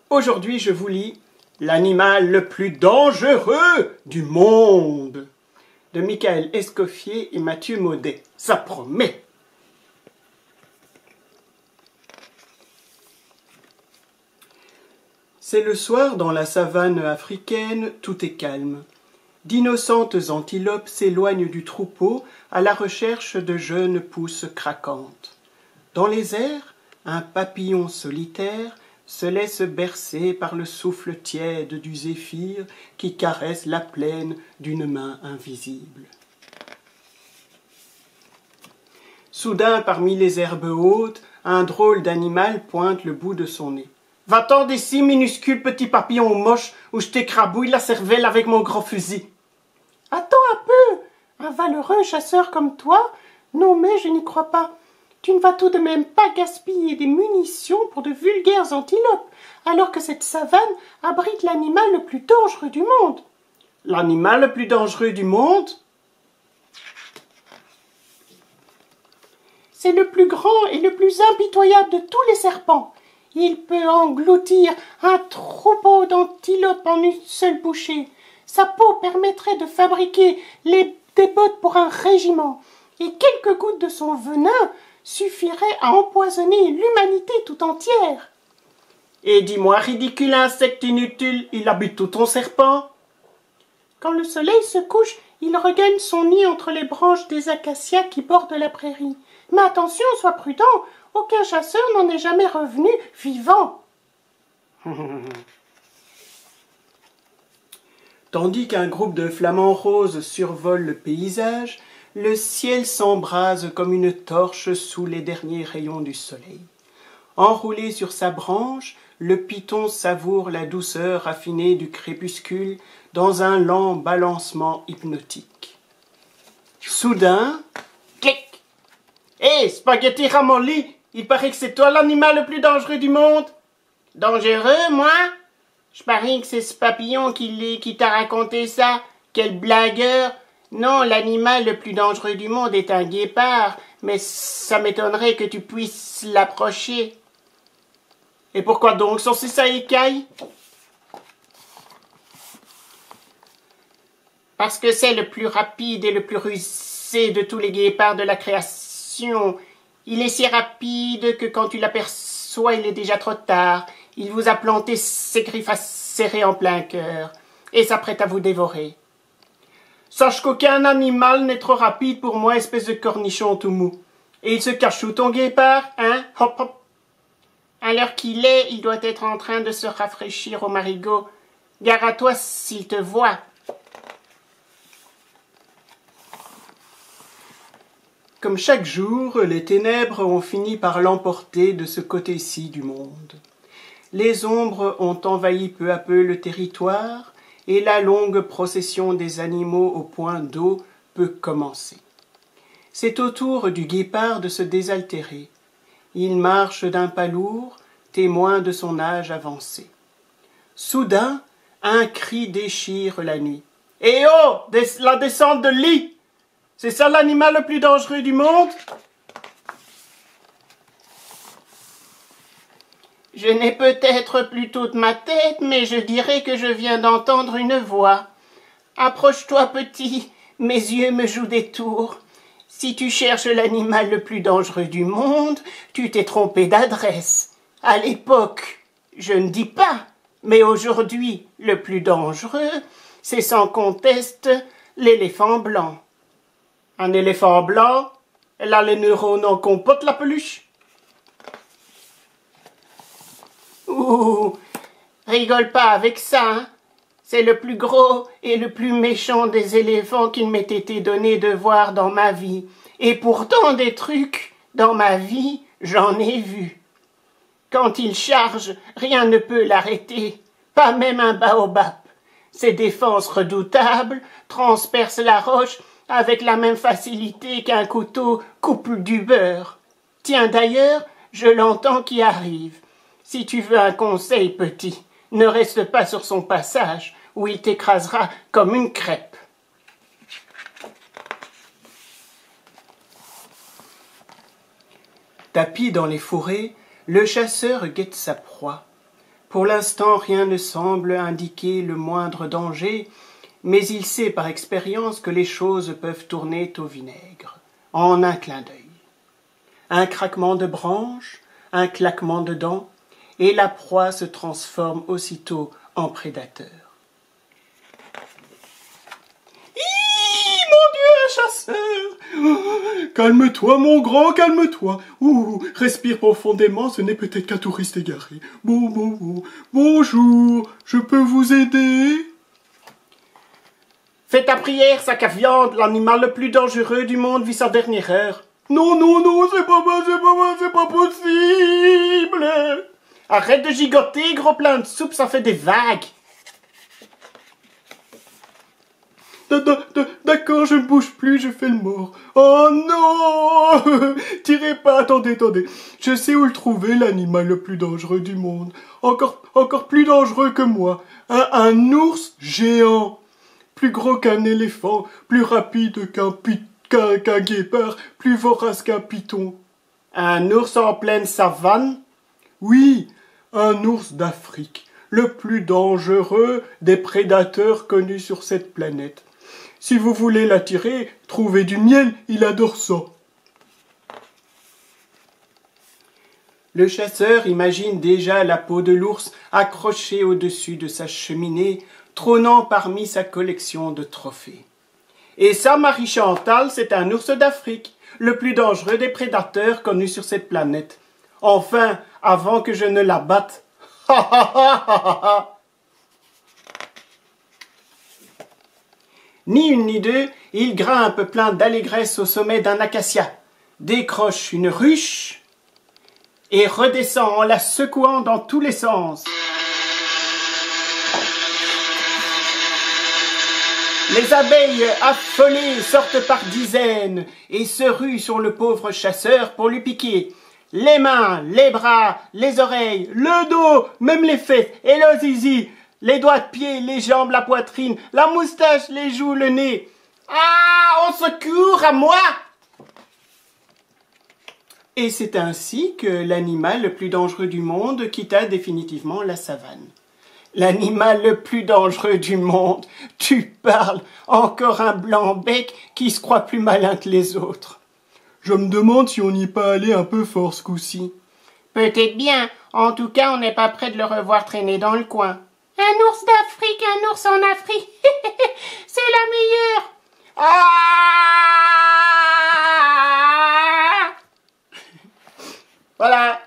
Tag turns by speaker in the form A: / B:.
A: Aujourd'hui, je vous lis L'animal le plus dangereux du monde de Michael Escoffier et Mathieu Maudet. Ça promet. C'est le soir dans la savane africaine, tout est calme. D'innocentes antilopes s'éloignent du troupeau à la recherche de jeunes pousses craquantes. Dans les airs, un papillon solitaire se laisse bercer par le souffle tiède du zéphyr qui caresse la plaine d'une main invisible. Soudain, parmi les herbes hautes, un drôle d'animal pointe le bout de son nez. « Va-t'en d'ici, minuscule petit papillon moche, ou je t'écrabouille la cervelle avec mon gros fusil. »« Attends un peu, un valeureux chasseur comme toi? Non mais je n'y crois pas. Tu ne vas tout de même pas gaspiller des munitions pour de vulgaires antilopes, alors que cette savane abrite l'animal le plus dangereux du monde. »« L'animal le plus dangereux du monde? C'est le plus grand et le plus impitoyable de tous les serpents. Il peut engloutir un troupeau d'antilopes en une seule bouchée. Sa peau permettrait de fabriquer des bottes pour un régiment, et quelques gouttes de son venin suffiraient à empoisonner l'humanité tout entière. »« Et dis-moi, ridicule insecte inutile, il habite où ton serpent? » ?»« Quand le soleil se couche, il regagne son nid entre les branches des acacias qui bordent la prairie. Mais attention, sois prudent, aucun chasseur n'en est jamais revenu vivant. » Tandis qu'un groupe de flamants roses survole le paysage, le ciel s'embrase comme une torche sous les derniers rayons du soleil. Enroulé sur sa branche, le python savoure la douceur raffinée du crépuscule dans un lent balancement hypnotique. Soudain, clic! Hé, Spaghetti Ramolli, il paraît que c'est toi l'animal le plus dangereux du monde. Dangereux, moi? Je parie que c'est ce papillon qui t'a raconté ça. Quel blagueur! Non, l'animal le plus dangereux du monde est un guépard, mais ça m'étonnerait que tu puisses l'approcher. Et pourquoi donc sans ça écaille? Parce que c'est le plus rapide et le plus rusé de tous les guépards de la création. Il est si rapide que quand tu l'aperçois, il est déjà trop tard. Il vous a planté ses griffes acérées en plein cœur et s'apprête à vous dévorer. Sache qu'aucun animal n'est trop rapide pour moi, espèce de cornichon tout mou. Et il se cache où ton guépard, hein? Hop, hop. À l'heure qu'il est, il doit être en train de se rafraîchir au marigot. Gare à toi s'il te voit. Comme chaque jour, les ténèbres ont fini par l'emporter de ce côté-ci du monde. Les ombres ont envahi peu à peu le territoire, et la longue procession des animaux au point d'eau peut commencer. C'est au tour du guépard de se désaltérer. Il marche d'un pas lourd, témoin de son âge avancé. Soudain, un cri déchire la nuit. « Eh oh, la descente de lit! C'est ça l'animal le plus dangereux du monde? » Je n'ai peut-être plus toute ma tête, mais je dirais que je viens d'entendre une voix. Approche-toi, petit, mes yeux me jouent des tours. Si tu cherches l'animal le plus dangereux du monde, tu t'es trompé d'adresse. À l'époque, je ne dis pas, mais aujourd'hui, le plus dangereux, c'est sans conteste l'éléphant blanc. Un éléphant blanc, elle a les neurones en compote, la peluche. Ouh, rigole pas avec ça, hein. C'est le plus gros et le plus méchant des éléphants qu'il m'ait été donné de voir dans ma vie. Et pourtant des trucs, dans ma vie, j'en ai vu. Quand il charge, rien ne peut l'arrêter, pas même un baobab. Ses défenses redoutables transpercent la roche avec la même facilité qu'un couteau coupe du beurre. Tiens, d'ailleurs, je l'entends qui arrive. Si tu veux un conseil, petit, ne reste pas sur son passage, où il t'écrasera comme une crêpe. Tapi dans les fourrés, le chasseur guette sa proie. Pour l'instant, rien ne semble indiquer le moindre danger, mais il sait par expérience que les choses peuvent tourner au vinaigre, en un clin d'œil. Un craquement de branches, un claquement de dents, et la proie se transforme aussitôt en prédateur. Chasseur! Calme-toi, mon grand, calme-toi. Respire profondément, ce n'est peut-être qu'un touriste égaré. Bonjour, je peux vous aider? Fais ta prière, sac à viande, l'animal le plus dangereux du monde vit sa dernière heure. Non, c'est pas possible. Arrête de gigoter, gros plein de soupe, ça fait des vagues. D'accord, je ne bouge plus, je fais le mort. Oh non! Tirez pas, attendez. Je sais où le trouver, l'animal le plus dangereux du monde. Encore plus dangereux que moi. Un ours géant. Plus gros qu'un éléphant, plus rapide qu'un guépard, plus vorace qu'un python. Un ours en pleine savane? Oui, un ours d'Afrique. Le plus dangereux des prédateurs connus sur cette planète. Si vous voulez l'attirer, trouvez du miel, il adore ça. Le chasseur imagine déjà la peau de l'ours accrochée au-dessus de sa cheminée, trônant parmi sa collection de trophées. Et ça, Marie-Chantal, c'est un ours d'Afrique, le plus dangereux des prédateurs connus sur cette planète. Enfin, avant que je ne la batte. Ha ha ha ha ha. Ni une ni deux, il grimpe plein d'allégresse au sommet d'un acacia, décroche une ruche et redescend en la secouant dans tous les sens. Les abeilles affolées sortent par dizaines et se ruent sur le pauvre chasseur pour lui piquer les mains, les bras, les oreilles, le dos, même les fesses et le zizi. Les doigts de pied, les jambes, la poitrine, la moustache, les joues, le nez. Ah, au secours, à moi! Et c'est ainsi que l'animal le plus dangereux du monde quitta définitivement la savane. L'animal le plus dangereux du monde, tu parles, encore un blanc-bec qui se croit plus malin que les autres. Je me demande si on n'y est pas allé un peu fort ce coup-ci. Peut-être bien, en tout cas on n'est pas près de le revoir traîner dans le coin. Un ours d'Afrique, un ours en Afrique. C'est la meilleure. Ah! Voilà.